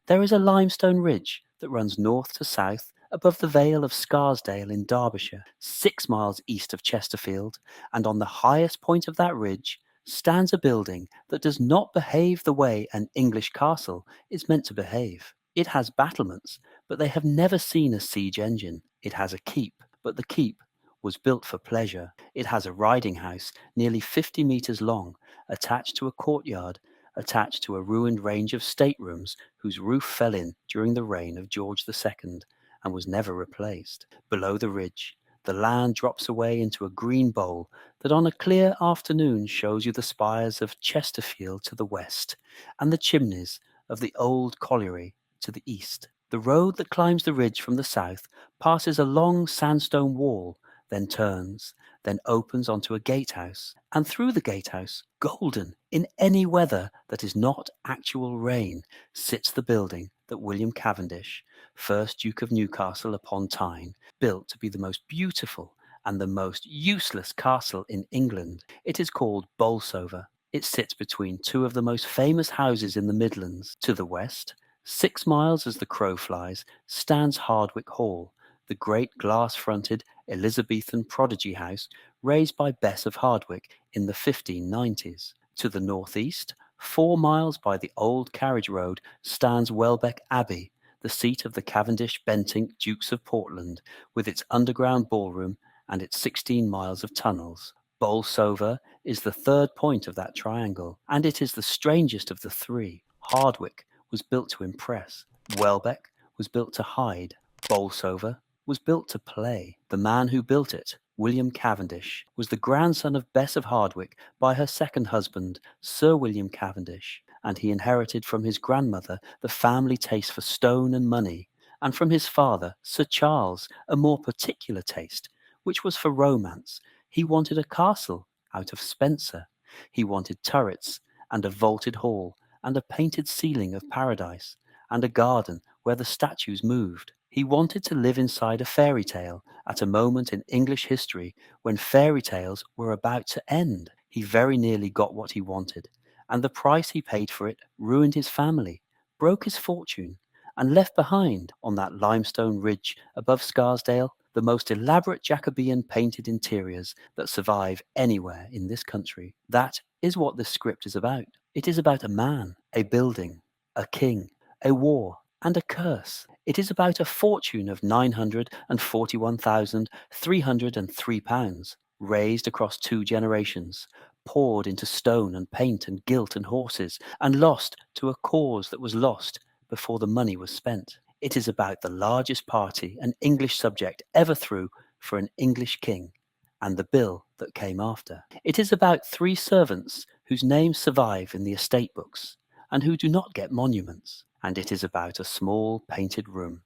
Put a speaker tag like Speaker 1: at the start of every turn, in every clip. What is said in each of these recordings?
Speaker 1: There is a limestone ridge that runs north to south above the Vale of Scarsdale in Derbyshire, 6 miles east of Chesterfield, and on the highest point of that ridge stands a building that does not behave the way an English castle is meant to behave. It has battlements, but they have never seen a siege engine. It has a keep, but the keep was built for pleasure. It has a riding house nearly 50 metres long, attached to a courtyard, attached to a ruined range of staterooms whose roof fell in during the reign of George II and was never replaced. Below the ridge, the land drops away into a green bowl that on a clear afternoon shows you the spires of Chesterfield to the west and the chimneys of the old colliery to the east. The road that climbs the ridge from the south passes a long sandstone wall, then turns, then opens onto a gatehouse, and through the gatehouse, golden in any weather that is not actual rain, sits the building that William Cavendish, first Duke of Newcastle upon Tyne, built to be the most beautiful and the most useless castle in England. It is called Bolsover. It sits between two of the most famous houses in the Midlands. To the west, 6 miles as the crow flies, stands Hardwick Hall, the great glass-fronted Elizabethan prodigy house raised by Bess of Hardwick in the 1590s. To the northeast, 4 miles by the old carriage road, stands Welbeck Abbey, the seat of the Cavendish Bentinck Dukes of Portland, with its underground ballroom and its 16 miles of tunnels. Bolsover is the third point of that triangle, and it is the strangest of the three. Hardwick was built to impress. Welbeck was built to hide. Bolsover was built to play. The man who built it, William Cavendish, was the grandson of Bess of Hardwick by her second husband, Sir William Cavendish, and he inherited from his grandmother the family taste for stone and money, and from his father, Sir Charles, a more particular taste, which was for romance. He wanted a castle out of Spenser. He wanted turrets, and a vaulted hall, and a painted ceiling of paradise, and a garden where the statues moved. He wanted to live inside a fairy tale at a moment in English history when fairy tales were about to end. He very nearly got what he wanted, and the price he paid for it ruined his family, broke his fortune, and left behind, on that limestone ridge above Scarsdale, the most elaborate Jacobean painted interiors that survive anywhere in this country. That is what this script is about. It is about a man, a building, a king, a war, and a curse. It is about a fortune of £941,303, raised across 2 generations, poured into stone and paint and gilt and horses, and lost to a cause that was lost before the money was spent. It is about the largest party an English subject ever threw for an English king, and the bill that came after. It is about 3 servants whose names survive in the estate books, and who do not get monuments. And it is about a small painted room,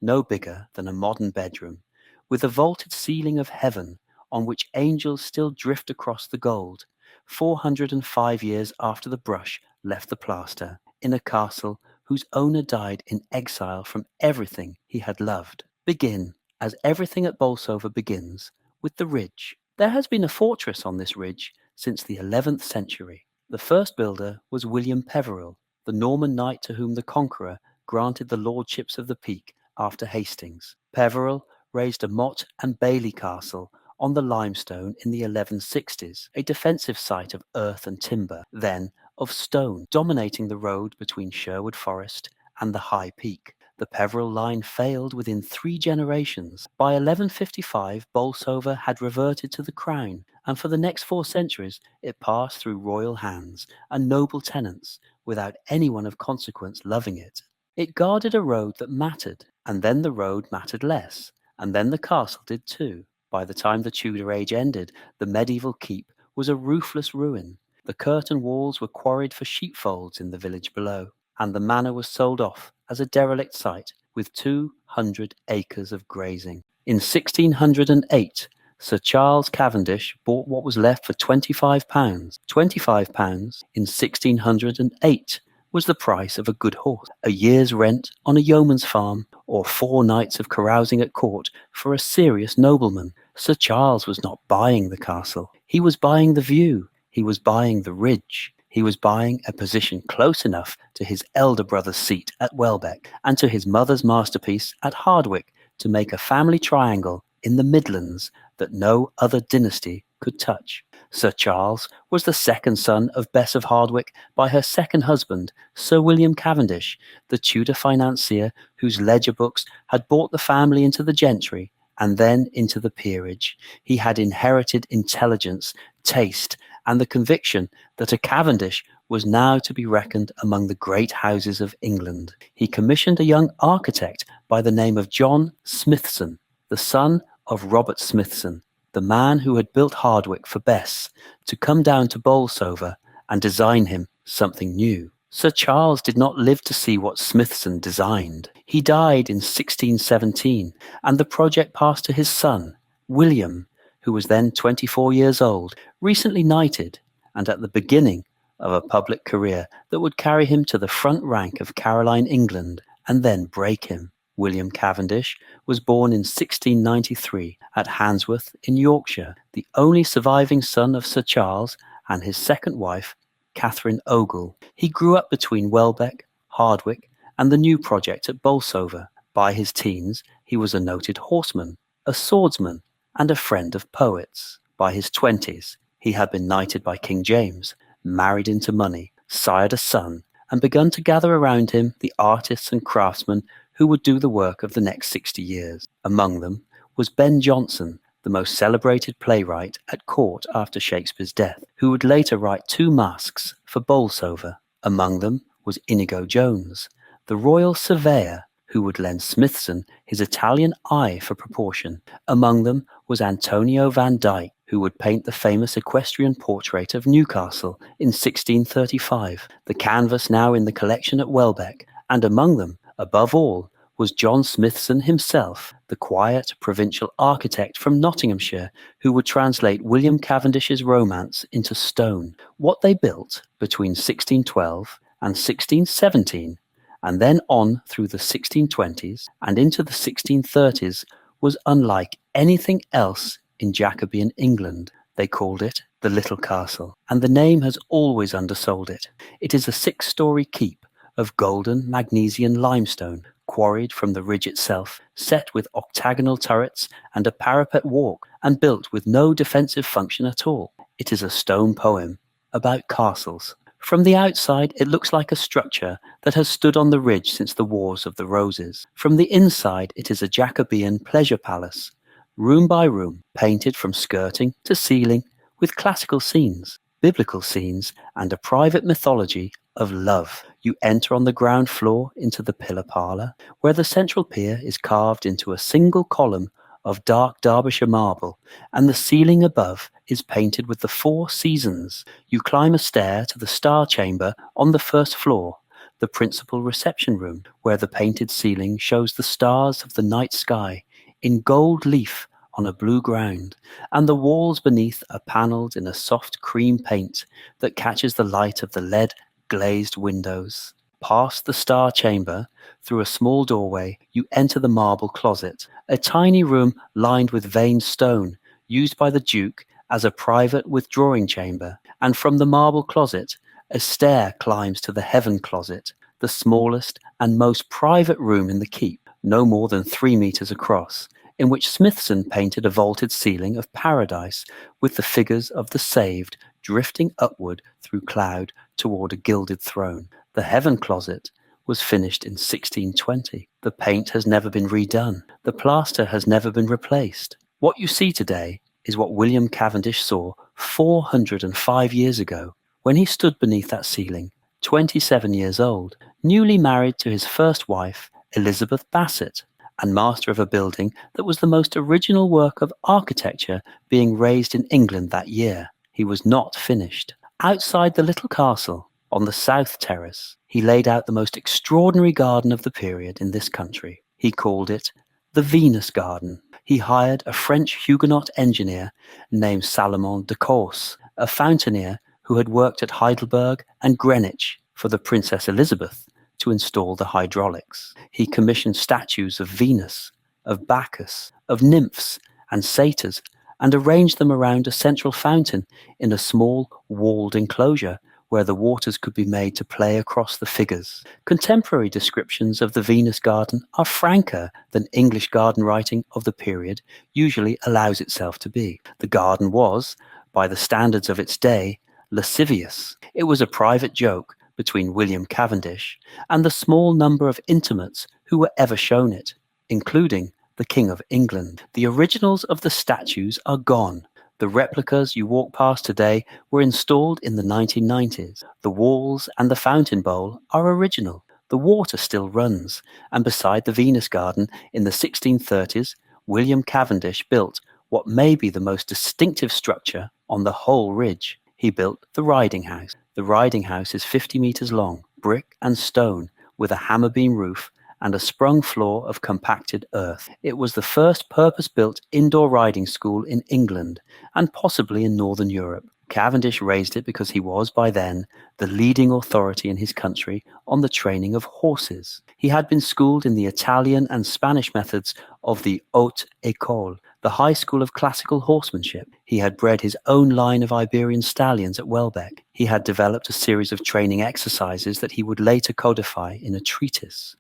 Speaker 1: no bigger than a modern bedroom, with a vaulted ceiling of heaven on which angels still drift across the gold, 405 years after the brush left the plaster, in a castle whose owner died in exile from everything he had loved. Begin, as everything at Bolsover begins, with the ridge. There has been a fortress on this ridge since the 11th century. The first builder was William Peveril, the Norman knight to whom the Conqueror granted the lordships of the Peak after Hastings. Peveril raised a motte and bailey castle on the limestone in the 1160s, a defensive site of earth and timber, then of stone, dominating the road between Sherwood Forest and the High Peak. The Peveril line failed within 3 generations. By 1155, Bolsover had reverted to the crown, and for the next 4 centuries it passed through royal hands and noble tenants, without anyone of consequence loving it. It guarded a road that mattered, and then the road mattered less, and then the castle did too. By the time the Tudor age ended, the medieval keep was a roofless ruin. The curtain walls were quarried for sheepfolds in the village below, and the manor was sold off as a derelict site with 200 acres of grazing. In 1608, Sir Charles Cavendish bought what was left for £25. £25 in 1608 was the price of a good horse, a year's rent on a yeoman's farm, or 4 nights of carousing at court for a serious nobleman. Sir Charles was not buying the castle. He was buying the view. He was buying the ridge. He was buying a position close enough to his elder brother's seat at Welbeck and to his mother's masterpiece at Hardwick to make a family triangle in the Midlands that no other dynasty could touch. Sir Charles was the second son of Bess of Hardwick by her second husband, Sir William Cavendish, the Tudor financier whose ledger books had brought the family into the gentry and then into the peerage. He had inherited intelligence, taste, and the conviction that a Cavendish was now to be reckoned among the great houses of England. He commissioned a young architect by the name of John Smythson, the son of Robert Smythson, the man who had built Hardwick for Bess, to come down to Bolsover and design him something new. Sir Charles did not live to see what Smythson designed. He died in 1617, and the project passed to his son, William, who was then 24 years old, recently knighted, and at the beginning of a public career that would carry him to the front rank of Caroline England and then break him. William Cavendish was born in 1693 at Handsworth in Yorkshire, the only surviving son of Sir Charles and his second wife, Catherine Ogle. He grew up between Welbeck, Hardwick, and the new project at Bolsover. By his teens, he was a noted horseman, a swordsman, and a friend of poets. By his 20s, he had been knighted by King James, married into money, sired a son, and begun to gather around him the artists and craftsmen who would do the work of the next 60 years. Among them was Ben Jonson, the most celebrated playwright at court after Shakespeare's death, who would later write 2 masques for Bolsover. Among them was Inigo Jones, the royal surveyor who would lend Smythson his Italian eye for proportion. Among them was Antonio van Dyck, who would paint the famous equestrian portrait of Newcastle in 1635, the canvas now in the collection at Welbeck, and among them, above all, was John Smythson himself, the quiet provincial architect from Nottinghamshire who would translate William Cavendish's romance into stone. What they built between 1612 and 1617, and then on through the 1620s and into the 1630s, was unlike anything else in Jacobean England. They called it the Little Castle, and the name has always undersold it. It is a 6-story keep of golden Magnesian limestone, quarried from the ridge itself, set with octagonal turrets and a parapet walk, and built with no defensive function at all. It is a stone poem about castles. From the outside, it looks like a structure that has stood on the ridge since the Wars of the Roses. From the inside, it is a Jacobean pleasure palace, room by room, painted from skirting to ceiling with classical scenes, biblical scenes, and a private mythology of love. You enter on the ground floor into the Pillar Parlour, where the central pier is carved into a single column of dark Derbyshire marble, and the ceiling above is painted with the 4 seasons. You climb a stair to the Star Chamber on the first floor, the principal reception room, where the painted ceiling shows the stars of the night sky in gold leaf on a blue ground, and the walls beneath are panelled in a soft cream paint that catches the light of the lead glazed windows. Past the Star Chamber, through a small doorway, you enter the marble closet, a tiny room lined with veined stone, used by the Duke as a private withdrawing chamber, and from the marble closet, a stair climbs to the heaven closet, the smallest and most private room in the keep, no more than 3 meters across, in which Smythson painted a vaulted ceiling of paradise with the figures of the saved drifting upward through cloud toward a gilded throne. The heaven closet was finished in 1620. The paint has never been redone. The plaster has never been replaced. What you see today is what William Cavendish saw 405 years ago, when he stood beneath that ceiling, 27 years old, newly married to his first wife, Elizabeth Bassett, and master of a building that was the most original work of architecture being raised in England that year. He was not finished. Outside the little castle, on the south terrace, he laid out the most extraordinary garden of the period in this country. He called it the Venus Garden. He hired a French Huguenot engineer named Salomon de Course, a fountaineer who had worked at Heidelberg and Greenwich for the Princess Elizabeth, to install the hydraulics. He commissioned statues of Venus, of Bacchus, of nymphs and satyrs, and arranged them around a central fountain in a small walled enclosure where the waters could be made to play across the figures. Contemporary descriptions of the Venus garden are franker than English garden writing of the period usually allows itself to be. The garden was, by the standards of its day, lascivious. It was a private joke between William Cavendish and the small number of intimates who were ever shown it, including the King of England. The originals of the statues are gone. The replicas you walk past today were installed in the 1990s. The walls and the fountain bowl are original. The water still runs, and beside the Venus garden in the 1630s, William Cavendish built what may be the most distinctive structure on the whole ridge. He built the riding house. The riding house is 50 metres long, brick and stone, with a hammer beam roof and a sprung floor of compacted earth. It was the first purpose-built indoor riding school in England and possibly in Northern Europe. Cavendish raised it because he was, by then, the leading authority in his country on the training of horses. He had been schooled in the Italian and Spanish methods of the Haute École, the high school of classical horsemanship. He had bred his own line of Iberian stallions at Welbeck. He had developed a series of training exercises that he would later codify in a treatise.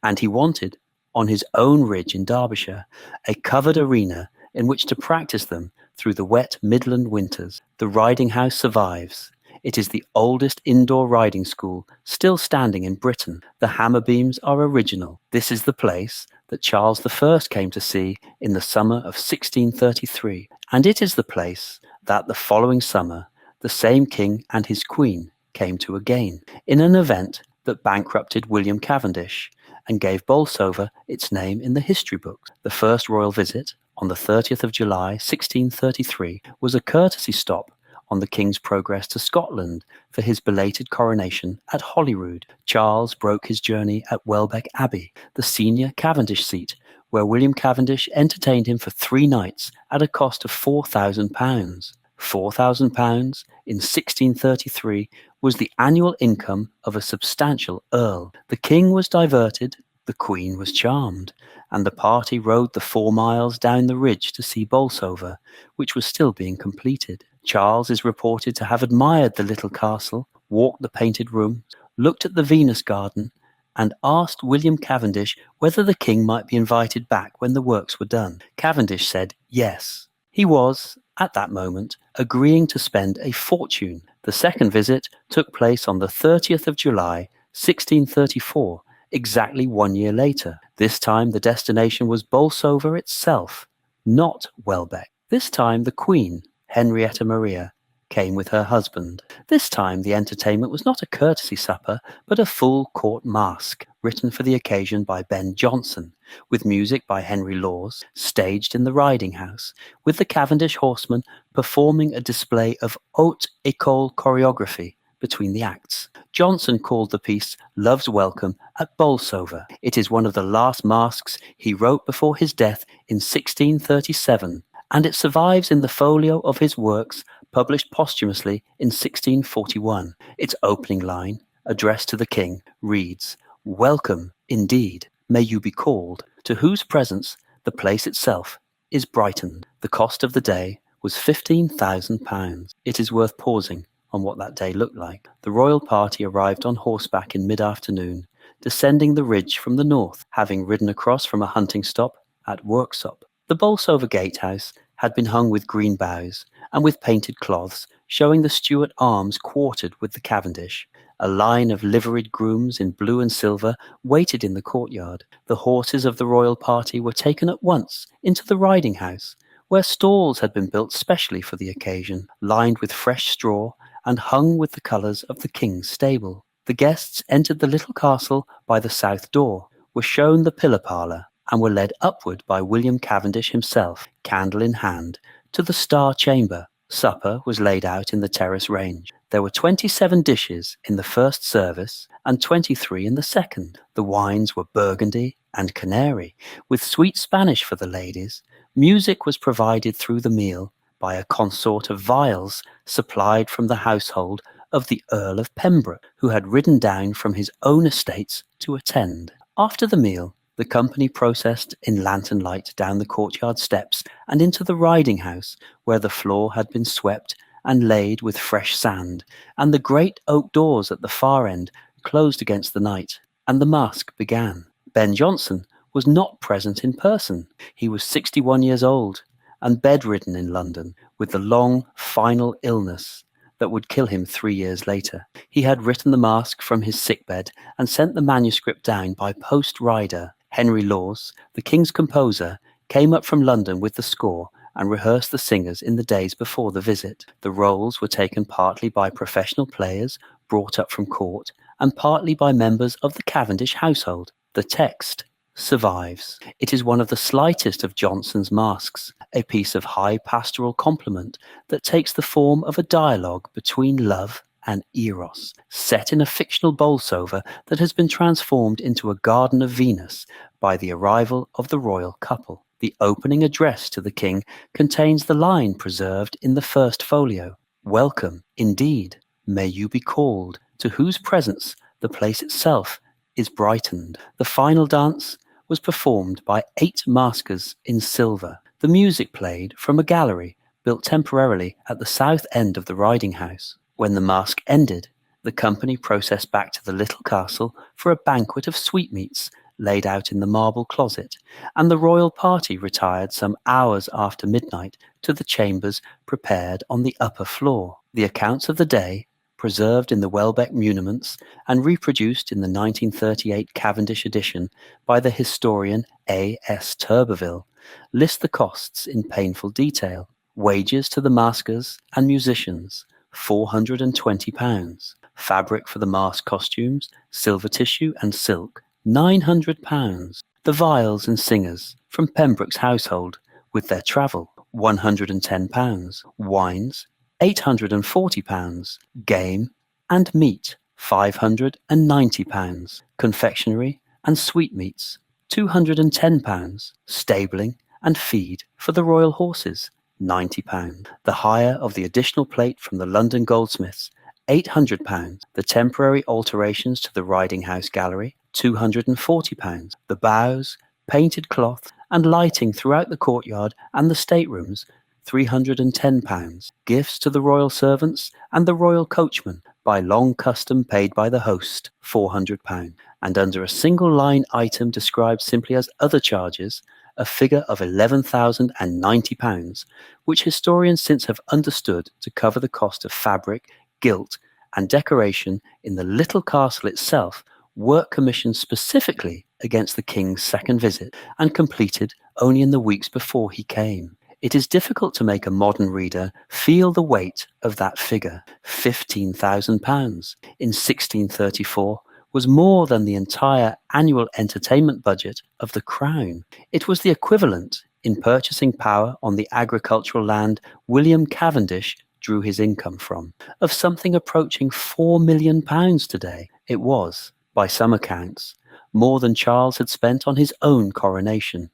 Speaker 1: And he wanted, on his own ridge in Derbyshire, a covered arena in which to practice them through the wet Midland winters. The riding house survives. It is the oldest indoor riding school still standing in Britain. The hammer beams are original. This is the place that Charles I came to see in the summer of 1633, and it is the place that the following summer the same king and his queen came to again, in an event that bankrupted William Cavendish and gave Bolsover its name in the history books. The first royal visit, on the 30th of July 1633, was a courtesy stop on the king's progress to Scotland for his belated coronation at Holyrood. Charles broke his journey at Welbeck Abbey, the senior Cavendish seat, where William Cavendish entertained him for 3 nights at a cost of £4,000. £4,000 in 1633 was the annual income of a substantial earl. The king was diverted, the queen was charmed, and the party rode the 4 miles down the ridge to see Bolsover, which was still being completed. Charles is reported to have admired the little castle, walked the painted rooms, looked at the Venus garden, and asked William Cavendish whether the king might be invited back when the works were done. Cavendish said yes. He was, at that moment, agreeing to spend a fortune. The second visit took place on the 30th of July, 1634, exactly 1 year later. This time the destination was Bolsover itself, not Welbeck. This time the Queen, Henrietta Maria, came with her husband. This time the entertainment was not a courtesy supper, but a full court masque, written for the occasion by Ben Jonson, with music by Henry Lawes, staged in the riding house, with the Cavendish horsemen performing a display of haute école choreography between the acts. Jonson called the piece Love's Welcome at Bolsover. It is one of the last masques he wrote before his death in 1637, and it survives in the folio of his works published posthumously in 1641. Its opening line, addressed to the king, reads, "Welcome, indeed, may you be called, to whose presence the place itself is brightened." The cost of the day was £15,000. It is worth pausing on what that day looked like. The royal party arrived on horseback in mid-afternoon, descending the ridge from the north, having ridden across from a hunting stop at Worksop. The Bolsover gatehouse had been hung with green boughs and with painted cloths showing the Stuart arms quartered with the Cavendish. A line of liveried grooms in blue and silver waited in the courtyard. The horses of the royal party were taken at once into the riding house, where stalls had been built specially for the occasion, lined with fresh straw and hung with the colours of the king's stable. The guests entered the little castle by the south door, were shown the Pillar Parlour, and were led upward by William Cavendish himself, candle in hand, to the Star Chamber. Supper was laid out in the terrace range. There were 27 dishes in the first service and 23 in the second. The wines were Burgundy and Canary, with sweet Spanish for the ladies. Music was provided through the meal by a consort of viols supplied from the household of the Earl of Pembroke, who had ridden down from his own estates to attend. After the meal, the company processed in lantern light down the courtyard steps and into the riding house, where the floor had been swept and laid with fresh sand, and the great oak doors at the far end closed against the night, and the masque began. Ben Jonson was not present in person. He was 61 years old and bedridden in London with the long, final illness that would kill him 3 years later. He had written the masque from his sickbed and sent the manuscript down by post rider. Henry Lawes, the King's composer, came up from London with the score and rehearsed the singers in the days before the visit. The roles were taken partly by professional players brought up from court and partly by members of the Cavendish household. The text survives. It is one of the slightest of Jonson's masques, a piece of high pastoral compliment that takes the form of a dialogue between love and Eros, set in a fictional Bolsover that has been transformed into a garden of Venus by the arrival of the royal couple. The opening address to the king contains the line preserved in the first folio: "Welcome, indeed, may you be called, to whose presence the place itself is brightened." The final dance was performed by 8 maskers in silver. The music played from a gallery built temporarily at the south end of the riding house. When the masque ended, the company processed back to the little castle for a banquet of sweetmeats laid out in the marble closet, and the royal party retired some hours after midnight to the chambers prepared on the upper floor. The accounts of the day, preserved in the Welbeck muniments and reproduced in the 1938 Cavendish edition by the historian A. S. Turbeville, list the costs in painful detail. Wages to the maskers and musicians, £420. Fabric for the mask costumes, silver tissue and silk, £900. The viols and singers from Pembroke's household with their travel, £110. Wines, £840. Game and meat, £590. Confectionery and sweetmeats, £210. Stabling and feed for the royal horses, £90. The hire of the additional plate from the London goldsmiths, £800. The temporary alterations to the riding house gallery, £240. The bows, painted cloth, and lighting throughout the courtyard and the staterooms, £310. Gifts to the royal servants and the royal coachman by long custom paid by the host, £400. And under a single line item described simply as other charges, a figure of £11,090, which historians since have understood to cover the cost of fabric, gilt, and decoration in the little castle itself, work commissioned specifically against the king's second visit and completed only in the weeks before he came. It is difficult to make a modern reader feel the weight of that figure. £15,000 in 1634 was more than the entire annual entertainment budget of the Crown. It was the equivalent, in purchasing power on the agricultural land William Cavendish drew his income from, of something approaching £4 million today. It was, by some accounts, more than Charles had spent on his own coronation.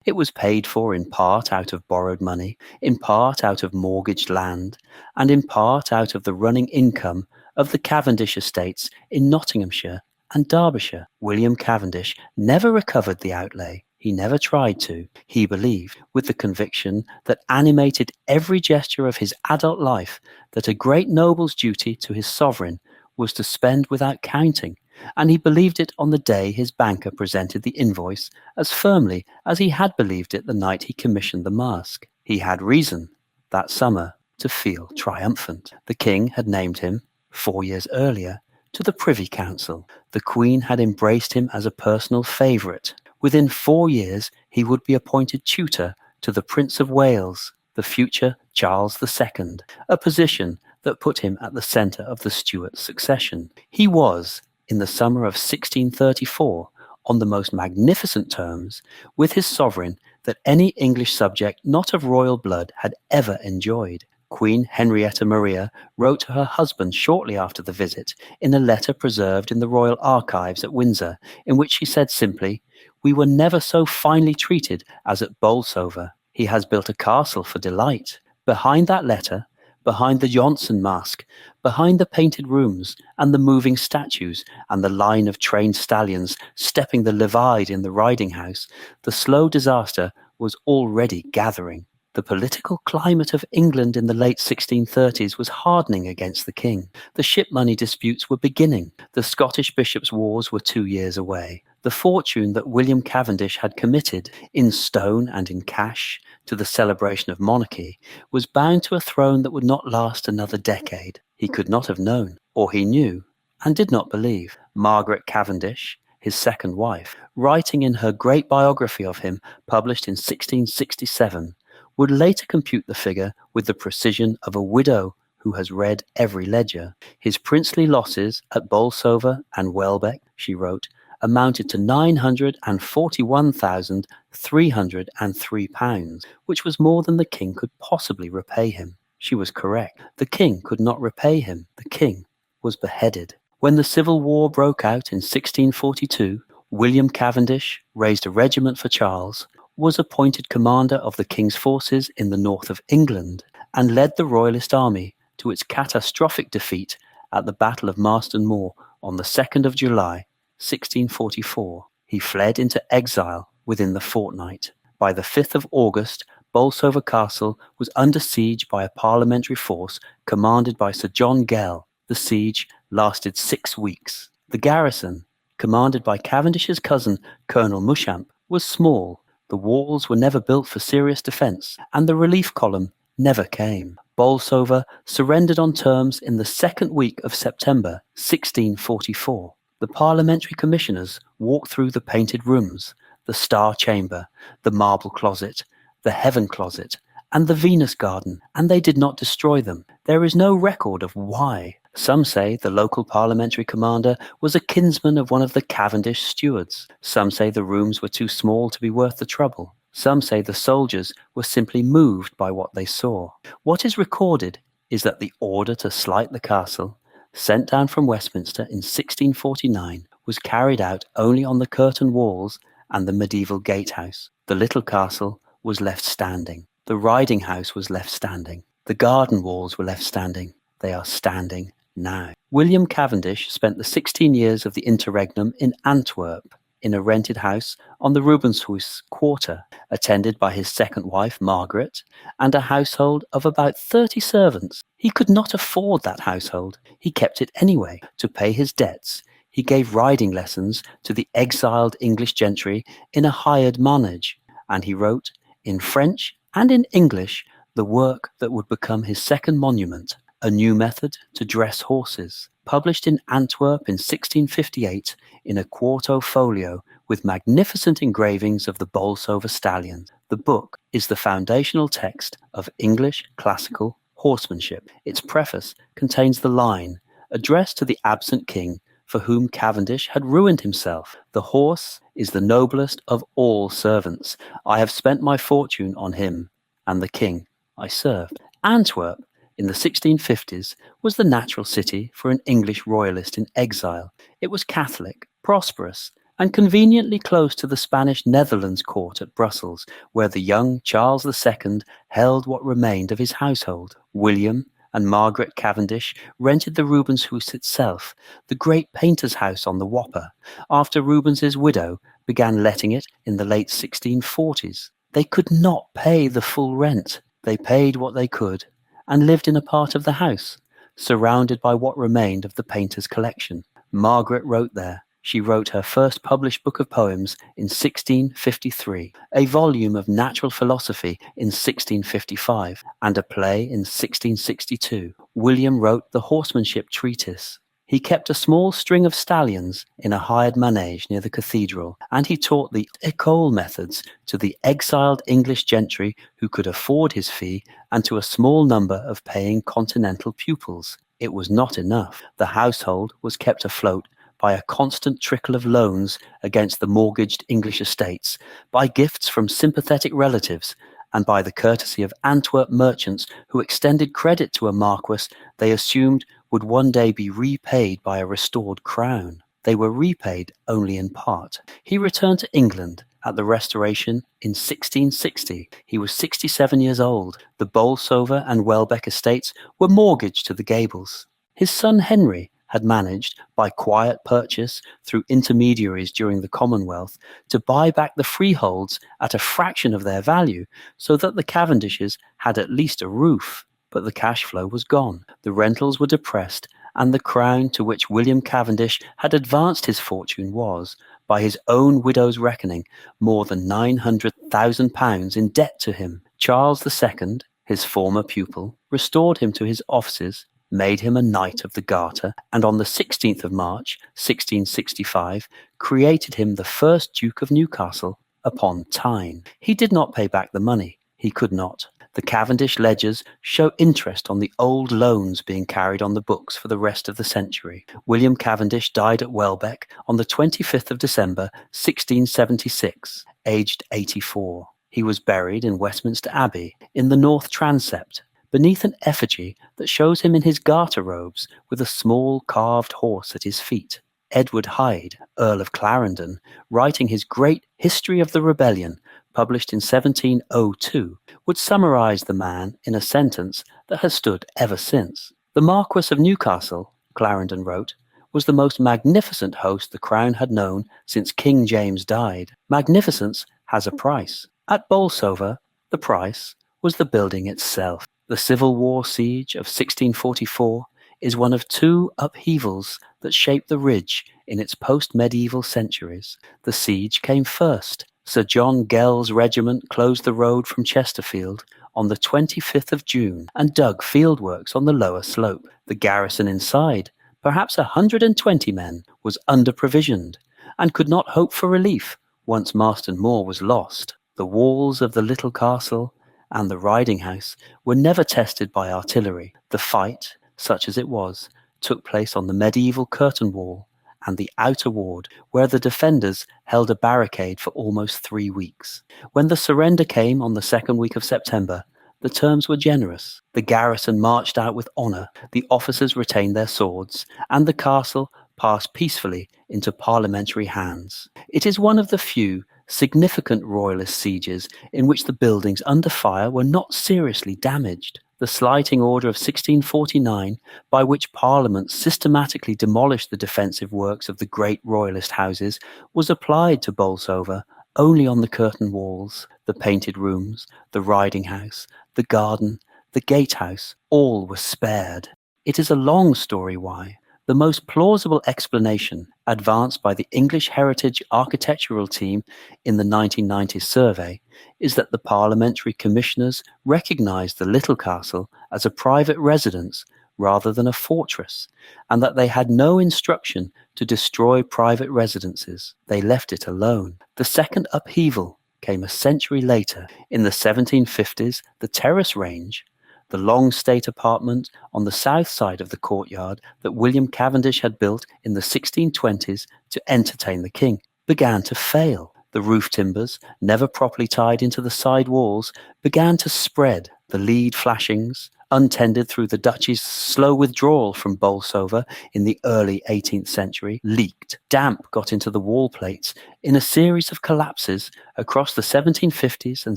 Speaker 1: It was paid for in part out of borrowed money, in part out of mortgaged land, and in part out of the running income of the Cavendish estates in Nottinghamshire and Derbyshire. William Cavendish never recovered the outlay. He never tried to. He believed, with the conviction that animated every gesture of his adult life, that a great noble's duty to his sovereign was to spend without counting, and he believed it on the day his banker presented the invoice as firmly as he had believed it the night he commissioned the masque. He had reason, that summer, to feel triumphant. The king had named him, 4 years earlier, to the Privy Council. The Queen had embraced him as a personal favourite. Within 4 years he would be appointed tutor to the Prince of Wales, the future Charles II, a position that put him at the centre of the Stuart succession. He was, in the summer of 1634, on the most magnificent terms with his sovereign that any English subject not of royal blood had ever enjoyed. Queen Henrietta Maria wrote to her husband shortly after the visit in a letter preserved in the Royal Archives at Windsor, in which she said simply, "We were never so finely treated as at Bolsover. He has built a castle for delight." Behind that letter, behind the Jonson masque, behind the painted rooms and the moving statues and the line of trained stallions stepping the levade in the riding house, the slow disaster was already gathering. The political climate of England in the late 1630s was hardening against the king. The ship money disputes were beginning. The Scottish bishops' wars were 2 years away. The fortune that William Cavendish had committed, in stone and in cash, to the celebration of monarchy, was bound to a throne that would not last another decade. He could not have known, or he knew, and did not believe. Margaret Cavendish, his second wife, writing in her great biography of him, published in 1667, would later compute the figure with the precision of a widow who has read every ledger. His princely losses at Bolsover and Welbeck, she wrote, amounted to £941,303, which was more than the king could possibly repay him. She was correct. The king could not repay him. The king was beheaded. When the Civil War broke out in 1642, William Cavendish raised a regiment for Charles, was appointed commander of the king's forces in the north of England, and led the royalist army to its catastrophic defeat at the Battle of Marston Moor on the 2nd of July, 1644. He fled into exile within the fortnight. By the 5th of August, Bolsover Castle was under siege by a parliamentary force commanded by Sir John Gell. The siege lasted 6 weeks. The garrison, commanded by Cavendish's cousin, Colonel Mushamp, was small. The walls were never built for serious defence, and the relief column never came. Bolsover surrendered on terms in the second week of September 1644. The parliamentary commissioners walked through the painted rooms, the Star Chamber, the Marble Closet, the Heaven Closet, and the Venus Garden, and they did not destroy them. There is no record of why. Some say the local parliamentary commander was a kinsman of one of the Cavendish stewards. Some say the rooms were too small to be worth the trouble. Some say the soldiers were simply moved by what they saw. What is recorded is that the order to slight the castle, sent down from Westminster in 1649, was carried out only on the curtain walls and the medieval gatehouse. The little castle was left standing. The riding house was left standing. The garden walls were left standing. They are standing now. William Cavendish spent the 16 years of the interregnum in Antwerp, in a rented house on the Rubenshuis quarter, attended by his second wife, Margaret, and a household of about 30 servants. He could not afford that household. He kept it anyway, to pay his debts. He gave riding lessons to the exiled English gentry in a hired manege, and he wrote, in French and in English, the work that would become his second monument, A New Method to Dress Horses, published in Antwerp in 1658 in a quarto folio with magnificent engravings of the Bolsover stallions. The book is the foundational text of English classical horsemanship. Its preface contains the line, addressed to the absent king, for whom Cavendish had ruined himself. The horse is the noblest of all servants. I have spent my fortune on him, and the king I served. Antwerp, in the 1650s, was the natural city for an English royalist in exile. It was Catholic, prosperous, and conveniently close to the Spanish Netherlands court at Brussels, where the young Charles II held what remained of his household. William and Margaret Cavendish rented the Rubenshuis itself, the great painter's house on the Whopper, after Rubens's widow began letting it in the late 1640s. They could not pay the full rent. They paid what they could, and lived in a part of the house, surrounded by what remained of the painter's collection. Margaret wrote there. She wrote her first published book of poems in 1653, a volume of natural philosophy in 1655, and a play in 1662. William wrote the horsemanship treatise. He kept a small string of stallions in a hired manege near the cathedral, and he taught the école methods to the exiled English gentry who could afford his fee and to a small number of paying continental pupils. It was not enough. The household was kept afloat by a constant trickle of loans against the mortgaged English estates, by gifts from sympathetic relatives, and by the courtesy of Antwerp merchants who extended credit to a marquis they assumed would one day be repaid by a restored crown. They were repaid only in part. He returned to England at the Restoration in 1660. He was 67 years old. The Bolsover and Welbeck estates were mortgaged to the Gables. His son Henry had managed, by quiet purchase through intermediaries during the Commonwealth, to buy back the freeholds at a fraction of their value, so that the Cavendishes had at least a roof. But the cash flow was gone. The rentals were depressed, and the crown to which William Cavendish had advanced his fortune was, by his own widow's reckoning, more than £900,000 in debt to him. Charles II, his former pupil, restored him to his offices, made him a Knight of the Garter, and on the 16th of March, 1665, created him the first Duke of Newcastle upon Tyne. He did not pay back the money. He could not. The Cavendish ledgers show interest on the old loans being carried on the books for the rest of the century. William Cavendish died at Welbeck on the 25th of December, 1676, aged 84. He was buried in Westminster Abbey, in the north transept, beneath an effigy that shows him in his garter robes with a small carved horse at his feet. Edward Hyde, Earl of Clarendon, writing his great History of the Rebellion, published in 1702, would summarize the man in a sentence that has stood ever since. The Marquess of Newcastle, Clarendon wrote, was the most magnificent host the Crown had known since King James died. Magnificence has a price. At Bolsover, the price was the building itself. The Civil War siege of 1644 is one of two upheavals that shaped the Ridge in its post-medieval centuries. The siege came first. Sir John Gell's regiment closed the road from Chesterfield on the 25th of June and dug fieldworks on the lower slope. The garrison inside, perhaps 120 men, was under-provisioned and could not hope for relief once Marston Moor was lost. The walls of the little castle and the riding house were never tested by artillery. The fight, such as it was, took place on the medieval curtain wall and the outer ward, where the defenders held a barricade for almost 3 weeks. When the surrender came on the second week of September, the terms were generous. The garrison marched out with honour, the officers retained their swords, and the castle passed peacefully into parliamentary hands. It is one of the few significant royalist sieges in which the buildings under fire were not seriously damaged. The Slighting Order of 1649, by which Parliament systematically demolished the defensive works of the great royalist houses, was applied to Bolsover only on the curtain walls. The painted rooms, the riding house, the garden, the gatehouse, all were spared. It is a long story why. The most plausible explanation, advanced by the English Heritage Architectural Team in the 1990 survey, is that the parliamentary commissioners recognised the little castle as a private residence rather than a fortress, and that they had no instruction to destroy private residences. They left it alone. The second upheaval came a century later. In the 1750s, the terrace range, the long state apartment on the south side of the courtyard that William Cavendish had built in the 1620s to entertain the king, began to fail. The roof timbers, never properly tied into the side walls, began to spread. The lead flashings, untended through the duchy's slow withdrawal from Bolsover in the early 18th century, leaked. Damp got into the wall plates. In a series of collapses across the 1750s and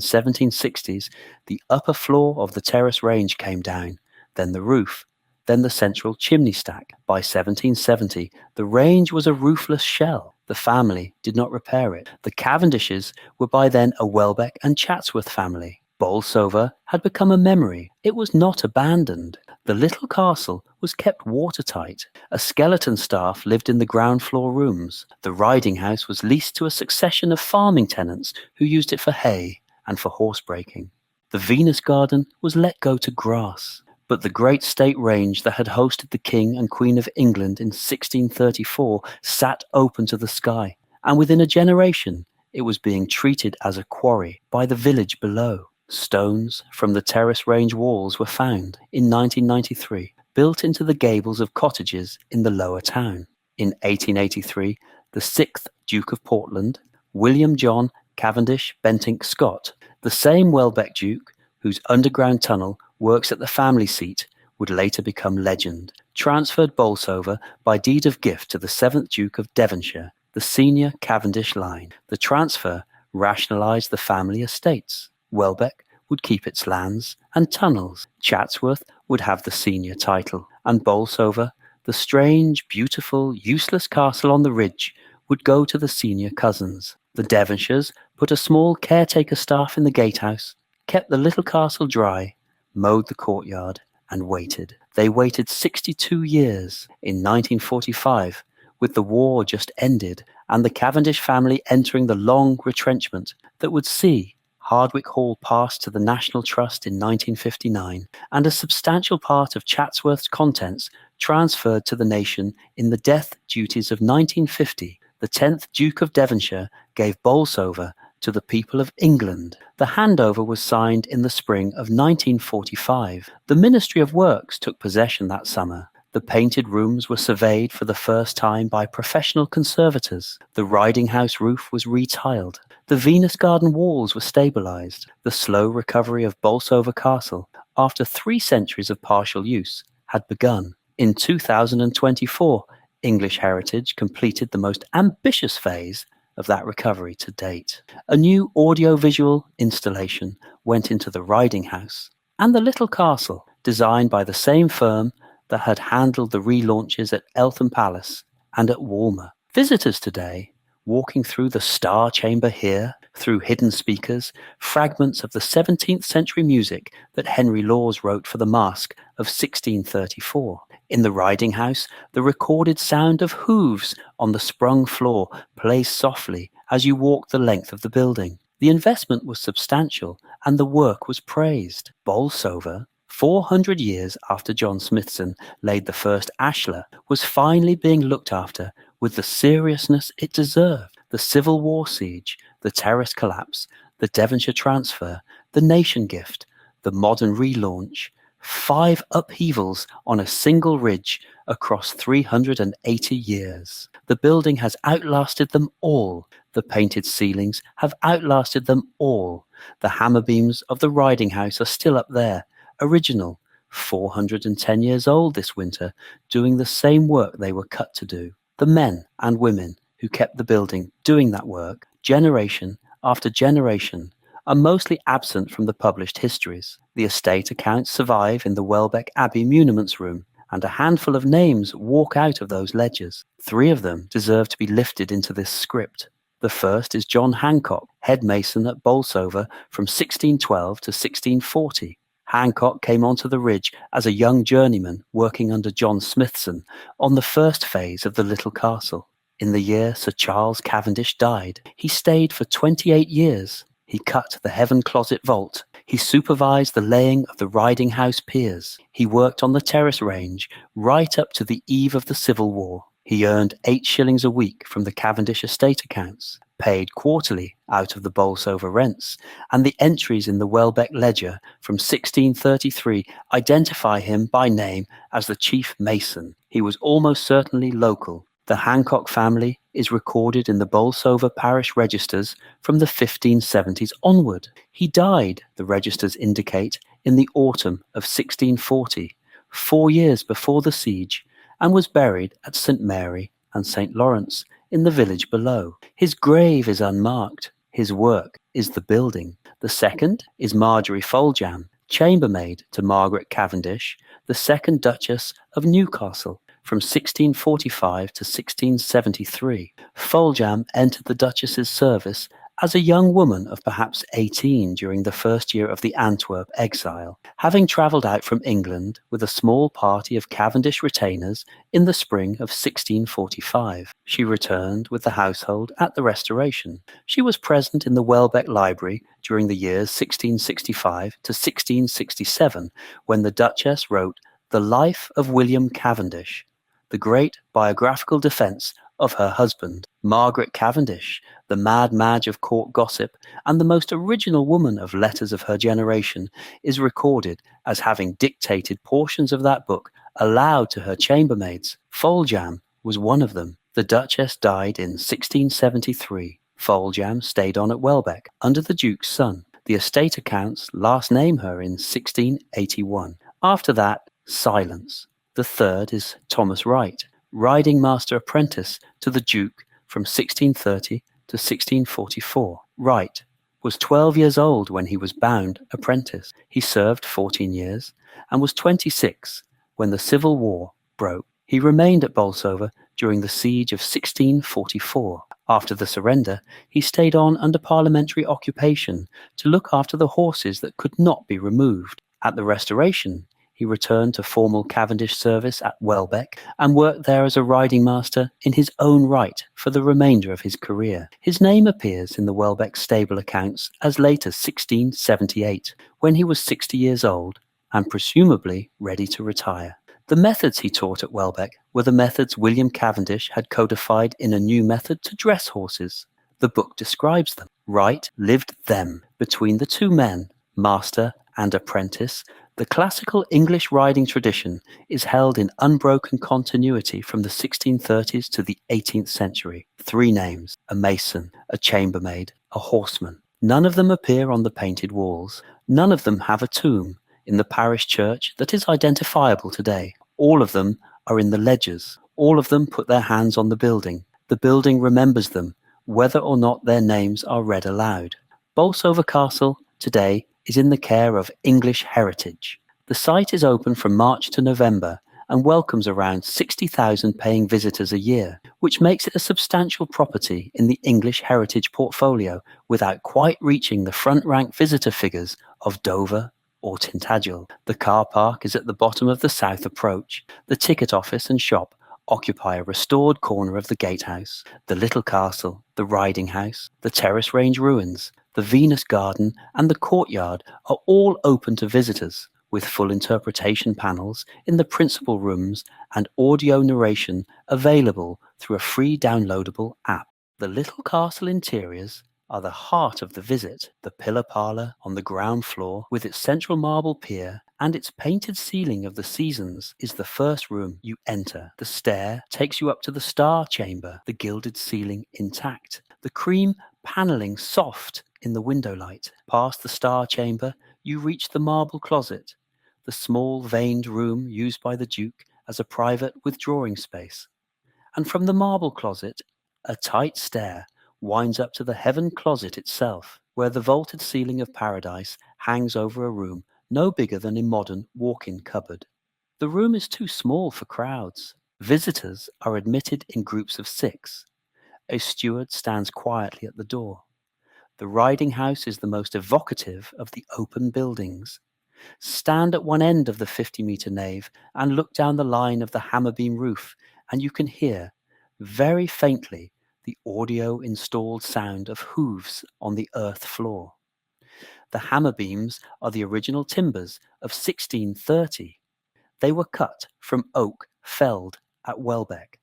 Speaker 1: 1760s, the upper floor of the terrace range came down, then the roof, then the central chimney stack. By 1770, the range was a roofless shell. The family did not repair it. The Cavendishes were by then a Welbeck and Chatsworth family. Bolsover had become a memory. It was not abandoned. The little castle was kept watertight. A skeleton staff lived in the ground floor rooms. The riding house was leased to a succession of farming tenants who used it for hay and for horse breaking. The Venus garden was let go to grass. But the great state range that had hosted the King and Queen of England in 1634 sat open to the sky, and within a generation it was being treated as a quarry by the village below. Stones from the terrace range walls were found in 1993, built into the gables of cottages in the lower town. In 1883, the 6th Duke of Portland, William John Cavendish Bentinck Scott, the same Welbeck Duke whose underground tunnel works at the family seat would later become legend, transferred Bolsover by deed of gift to the 7th Duke of Devonshire, the senior Cavendish line. The transfer rationalised the family estates. Welbeck would keep its lands and tunnels. Chatsworth would have the senior title, and Bolsover the The strange, beautiful, useless castle on the ridge would go to the senior cousins. The Devonshires put a small caretaker staff in the gatehouse, kept the little castle dry, mowed the courtyard, and waited. They waited 62 years. In 1945, with the war just ended and the Cavendish family entering the long retrenchment that would see Hardwick Hall pass to the National Trust in 1959, and a substantial part of Chatsworth's contents transferred to the nation in the death duties of 1950, the 10th Duke of Devonshire gave Bolsover to the people of England. The handover was signed in the spring of 1945. The Ministry of Works took possession that summer. The painted rooms were surveyed for the first time by professional conservators. The riding house roof was retiled. The Venus Garden walls were stabilised. The slow recovery of Bolsover Castle, after 3 centuries of partial use, had begun. In 2024, English Heritage completed the most ambitious phase of that recovery to date. A new audio-visual installation went into the riding house and the little castle, designed by the same firm that had handled the relaunches at Eltham Palace and at Walmer. Visitors today, walking through the Star Chamber here, through hidden speakers, fragments of the 17th century music that Henry Lawes wrote for the Masque of 1634. In the riding house, the recorded sound of hooves on the sprung floor plays softly as you walk the length of the building. The investment was substantial and the work was praised. Bolsover, 400 years after John Smythson laid the first ashlar, was finally being looked after with the seriousness it deserved. The Civil War siege, the terrace collapse, the Devonshire transfer, the nation gift, the modern relaunch, 5 upheavals on a single ridge across 380 years. The building has outlasted them all. The painted ceilings have outlasted them all. The hammer beams of the riding house are still up there, original, 410 years old this winter, doing the same work they were cut to do. The men and women who kept the building doing that work, generation after generation, are mostly absent from the published histories. The estate accounts survive in the Welbeck Abbey muniments room, and a handful of names walk out of those ledgers. 3 of them deserve to be lifted into this script. The first is John Hancock, head mason at Bolsover from 1612 to 1640. Hancock came onto the ridge as a young journeyman working under John Smythson on the first phase of the little castle. In the year Sir Charles Cavendish died, he stayed for 28 years. He cut the heaven closet vault. He supervised the laying of the riding house piers. He worked on the terrace range right up to the eve of the Civil War. He earned 8 shillings a week from the Cavendish estate accounts, paid quarterly out of the Bolsover rents, and the entries in the Welbeck ledger from 1633 identify him by name as the chief mason. He was almost certainly local. The Hancock family is recorded in the Bolsover parish registers from the 1570s onward. He died, the registers indicate, in the autumn of 1640, 4 years before the siege, and was buried at St Mary and St Lawrence in the village below. His grave is unmarked. His work is the building. The second is Margery Foljambe, chambermaid to Margaret Cavendish, the second Duchess of Newcastle, from 1645 to 1673. Foljambe entered the Duchess's service as a young woman of perhaps 18 during the first year of the Antwerp exile, having travelled out from England with a small party of Cavendish retainers in the spring of 1645. She returned with the household at the Restoration. She was present in the Welbeck Library during the years 1665 to 1667, when the Duchess wrote The Life of William Cavendish, the great biographical defence of her husband. Margaret Cavendish, the Mad Madge of court gossip and the most original woman of letters of her generation, is recorded as having dictated portions of that book aloud to her chambermaids. Foljambe was one of them. The Duchess died in 1673. Foljambe stayed on at Welbeck under the Duke's son. The estate accounts last name her in 1681. After that, silence. The third is Thomas Wright, riding master apprentice to the Duke from 1630 to 1644. Wright was 12 years old when he was bound apprentice. He served 14 years and was 26 when the Civil War broke. He remained at Bolsover during the siege of 1644. After the surrender, he stayed on under parliamentary occupation to look after the horses that could not be removed. At the Restoration, he returned to formal Cavendish service at Welbeck and worked there as a riding master in his own right for the remainder of his career. His name appears in the Welbeck stable accounts as late as 1678, when he was 60 years old and presumably ready to retire. The methods he taught at Welbeck were the methods William Cavendish had codified in a new method to dress horses. The book describes them. Wright lived them. Between the two men, master and apprentice, the classical English riding tradition is held in unbroken continuity from the 1630s to the 18th century. 3 names: a mason, a chambermaid, a horseman. None of them appear on the painted walls. None of them have a tomb in the parish church that is identifiable today. All of them are in the ledgers. All of them put their hands on the building. The building remembers them, whether or not their names are read aloud. Bolsover Castle today is in the care of English Heritage. The site is open from March to November and welcomes around 60,000 paying visitors a year, which makes it a substantial property in the English Heritage portfolio without quite reaching the front-rank visitor figures of Dover or Tintagel. The car park is at the bottom of the south approach. The ticket office and shop occupy a restored corner of the gatehouse. The little castle, the riding house, the terrace range ruins, the Venus garden and the courtyard are all open to visitors, with full interpretation panels in the principal rooms and audio narration available through a free downloadable app. The little castle interiors are the heart of the visit. The Pillar Parlour on the ground floor, with its central marble pier and its painted ceiling of the seasons, is the first room you enter. The stair takes you up to the Star Chamber, the gilded ceiling intact, the cream panelling soft in the window light. Past the Star Chamber, you reach the marble closet, the small veined room used by the Duke as a private withdrawing space. And from the marble closet, a tight stair winds up to the heaven closet itself, where the vaulted ceiling of paradise hangs over a room no bigger than a modern walk-in cupboard. The room is too small for crowds. Visitors are admitted in groups of 6. A steward stands quietly at the door. The riding house is the most evocative of the open buildings. Stand at one end of the 50-metre nave and look down the line of the hammer-beam roof, and you can hear, very faintly, the audio-installed sound of hooves on the earth floor. The hammer beams are the original timbers of 1630. They were cut from oak felled at Welbeck.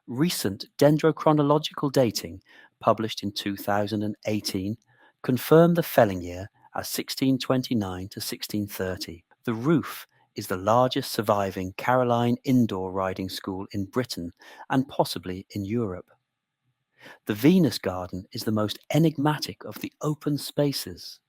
Speaker 1: Recent dendrochronological dating, published in 2018, confirmed the felling year as 1629 to 1630. The roof is the largest surviving Caroline indoor riding school in Britain and possibly in Europe. The Venus garden is the most enigmatic of the open spaces.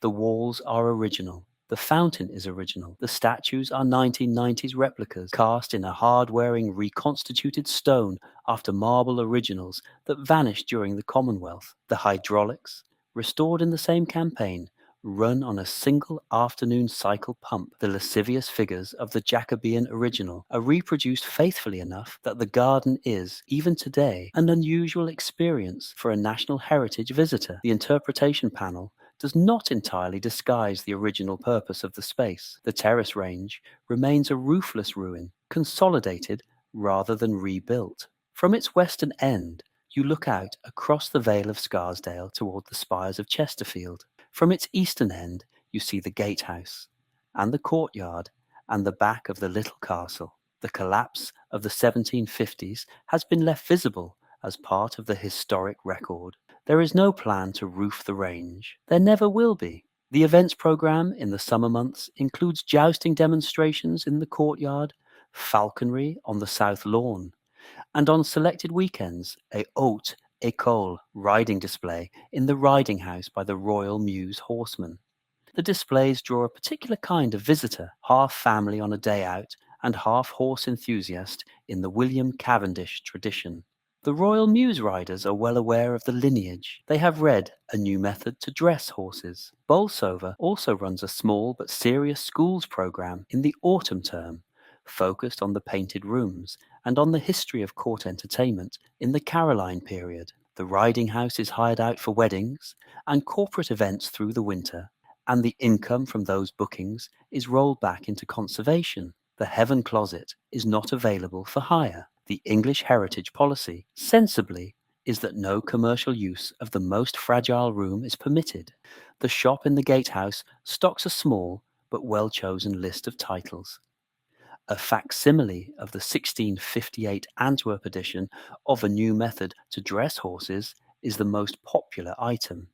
Speaker 1: The walls are original. The fountain is original. The statues are 1990s replicas cast in a hard-wearing reconstituted stone after marble originals that vanished during the Commonwealth. The hydraulics, restored in the same campaign, run on a single afternoon cycle pump. The lascivious figures of the Jacobean original are reproduced faithfully enough that the garden is, even today, an unusual experience for a National Heritage visitor. The interpretation panel does not entirely disguise the original purpose of the space. The terrace range remains a roofless ruin, consolidated rather than rebuilt. From its western end, you look out across the Vale of Scarsdale toward the spires of Chesterfield. From its eastern end, you see the gatehouse, and the courtyard, and the back of the little castle. The collapse of the 1750s has been left visible as part of the historic record. There is no plan to roof the range. There never will be. The events programme in the summer months includes jousting demonstrations in the courtyard, falconry on the south lawn, and on selected weekends, a haute école riding display in the riding house by the Royal Mews horsemen. The displays draw a particular kind of visitor, half family on a day out and half horse enthusiast in the William Cavendish tradition. The Royal Mews riders are well aware of the lineage. They have read A New Method to Dress Horses. Bolsover also runs a small but serious schools programme in the autumn term focused on the painted rooms and on the history of court entertainment in the Caroline period. The riding house is hired out for weddings and corporate events through the winter, and the income from those bookings is rolled back into conservation. The Heaven Closet is not available for hire. The English heritage policy, sensibly, is that no commercial use of the most fragile room is permitted. The shop in the gatehouse stocks a small but well-chosen list of titles. A facsimile of the 1658 Antwerp edition of a new method to dress horses is the most popular item.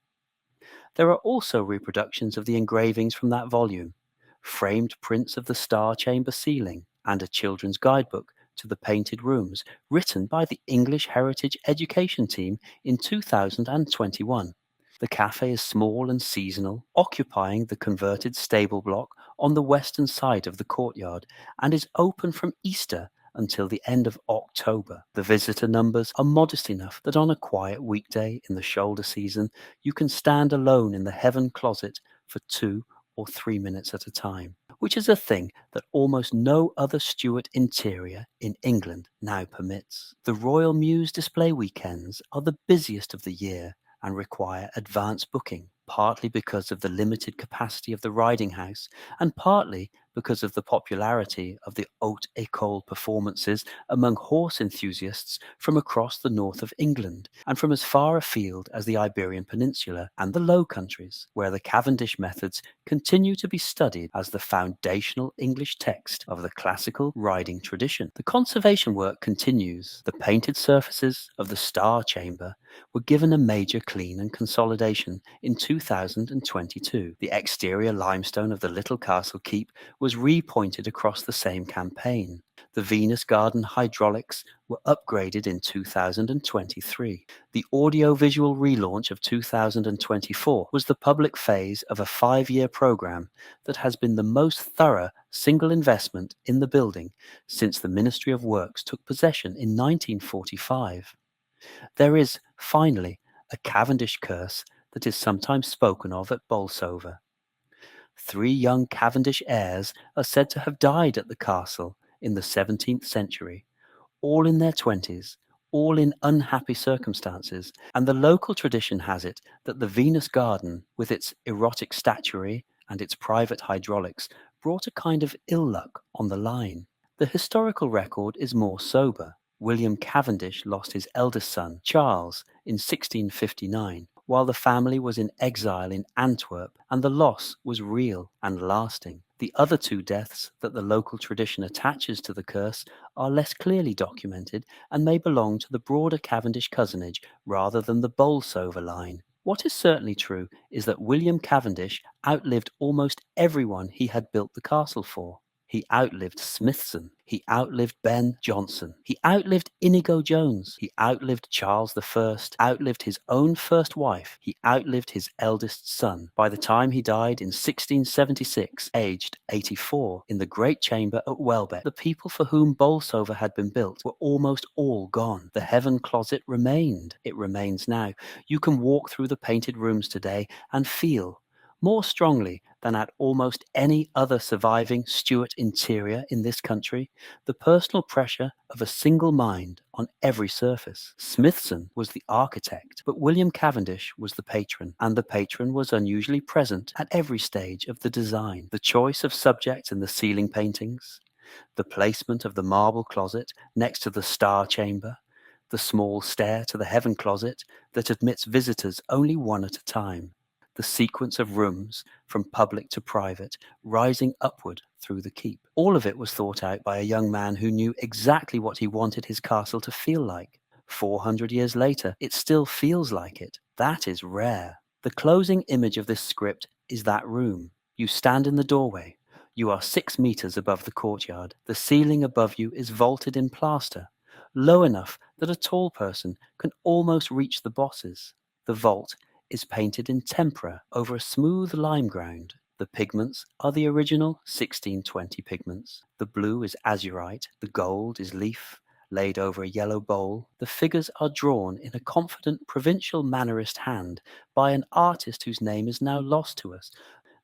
Speaker 1: There are also reproductions of the engravings from that volume, framed prints of the Star Chamber ceiling, and a children's guidebook to the painted rooms written by the English Heritage Education Team in 2021. The cafe is small and seasonal, occupying the converted stable block on the western side of the courtyard, and is open from Easter until the end of October. The visitor numbers are modest enough that on a quiet weekday in the shoulder season, you can stand alone in the Heaven Closet for 2 or 3 minutes at a time, which is a thing that almost no other Stuart interior in England now permits. The Royal Mews display weekends are the busiest of the year and require advance booking, partly because of the limited capacity of the riding house and partly because of the popularity of the haute école performances among horse enthusiasts from across the north of England and from as far afield as the Iberian Peninsula and the Low Countries, where the Cavendish methods continue to be studied as the foundational English text of the classical riding tradition. The conservation work continues. The painted surfaces of the Star Chamber were given a major clean and consolidation in 2022. The exterior limestone of the little castle keep was repointed across the same campaign. The Venus Garden hydraulics were upgraded in 2023. The audio-visual relaunch of 2024 was the public phase of a 5-year program that has been the most thorough single investment in the building since the Ministry of Works took possession in 1945. There is, finally, a Cavendish curse that is sometimes spoken of at Bolsover. 3 young Cavendish heirs are said to have died at the castle in the 17th century, all in their 20s, all in unhappy circumstances, and the local tradition has it that the Venus Garden, with its erotic statuary and its private hydraulics, brought a kind of ill luck on the line. The historical record is more sober. William Cavendish lost his eldest son, Charles, in 1659, while the family was in exile in Antwerp, and the loss was real and lasting. The other 2 deaths that the local tradition attaches to the curse are less clearly documented and may belong to the broader Cavendish cousinage rather than the Bolsover line. What is certainly true is that William Cavendish outlived almost everyone he had built the castle for. He outlived Smythson. He outlived Ben Jonson. He outlived Inigo Jones. He outlived Charles I, outlived his own first wife. He outlived his eldest son. By the time he died in 1676, aged 84, in the great chamber at Welbeck, the people for whom Bolsover had been built were almost all gone. The Heaven Closet remained. It remains now. You can walk through the painted rooms today and feel, more strongly than at almost any other surviving Stuart interior in this country, the personal pressure of a single mind on every surface. Smythson was the architect, but William Cavendish was the patron, and the patron was unusually present at every stage of the design. The choice of subjects in the ceiling paintings, the placement of the marble closet next to the Star Chamber, the small stair to the Heaven Closet that admits visitors only one at a time, the sequence of rooms from public to private, rising upward through the keep. All of it was thought out by a young man who knew exactly what he wanted his castle to feel like. 400 years later, it still feels like it. That is rare. The closing image of this script is that room. You stand in the doorway. You are 6 meters above the courtyard. The ceiling above you is vaulted in plaster, low enough that a tall person can almost reach the bosses. The vault is painted in tempera over a smooth lime ground. The pigments are the original 1620 pigments. The blue is azurite, the gold is leaf, laid over a yellow bowl. The figures are drawn in a confident provincial mannerist hand by an artist whose name is now lost to us,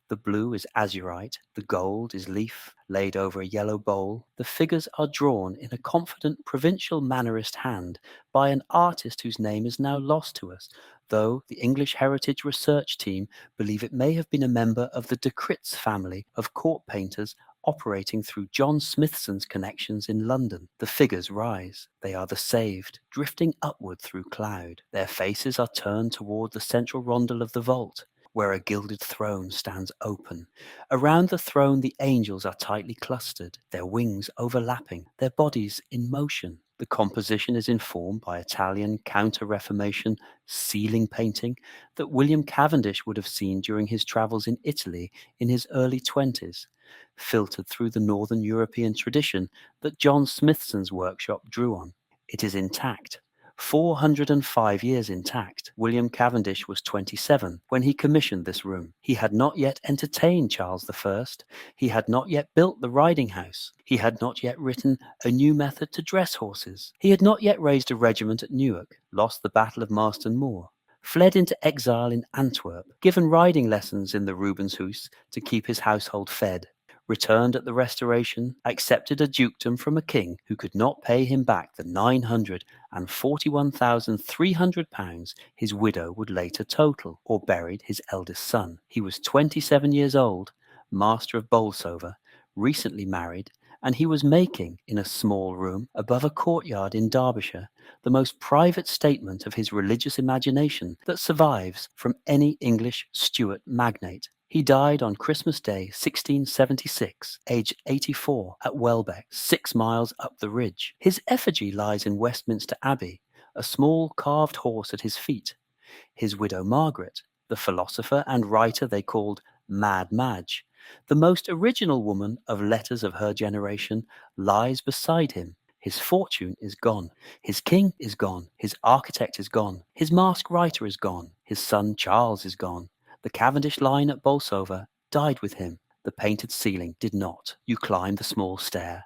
Speaker 1: The blue is azurite, the gold is leaf, laid over a yellow bowl. The figures are drawn in a confident provincial mannerist hand by an artist whose name is now lost to us, though the English Heritage Research Team believe it may have been a member of the de Critz family of court painters operating through John Smythson's connections in London. The figures rise. They are the saved, drifting upward through cloud. Their faces are turned toward the central rondel of the vault, where a gilded throne stands open. Around the throne the angels are tightly clustered, their wings overlapping, their bodies in motion. The composition is informed by Italian Counter-Reformation ceiling painting that William Cavendish would have seen during his travels in Italy in his early 20s, filtered through the Northern European tradition that John Smythson's workshop drew on. It is intact. 405 years intact. William Cavendish was 27 when he commissioned this room. He had not yet entertained Charles I. He had not yet built the riding house. He had not yet written a new method to dress horses. He had not yet raised a regiment at Newark, lost the Battle of Marston Moor, fled into exile in Antwerp, given riding lessons in the Rubenshuis to keep his household fed, returned at the Restoration, accepted a dukedom from a king who could not pay him back the £941,300 his widow would later total, or buried his eldest son. He was 27 years old, master of Bolsover, recently married, and he was making, in a small room above a courtyard in Derbyshire, the most private statement of his religious imagination that survives from any English Stuart magnate. He died on Christmas Day, 1676, aged 84, at Welbeck, 6 miles up the ridge. His effigy lies in Westminster Abbey, a small carved horse at his feet. His widow Margaret, the philosopher and writer they called Mad Madge, the most original woman of letters of her generation, lies beside him. His fortune is gone. His king is gone. His architect is gone. His mask writer is gone. His son Charles is gone. The Cavendish line at Bolsover died with him. The painted ceiling did not. You climb the small stair.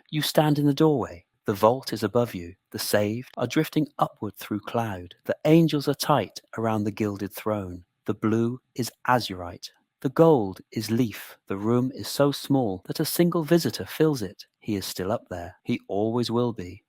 Speaker 1: You stand in the doorway. The vault is above you. The saved are drifting upward through cloud. The angels are tight around the gilded throne. The blue is azurite. The gold is leaf. The room is so small that a single visitor fills it. He is still up there. He always will be.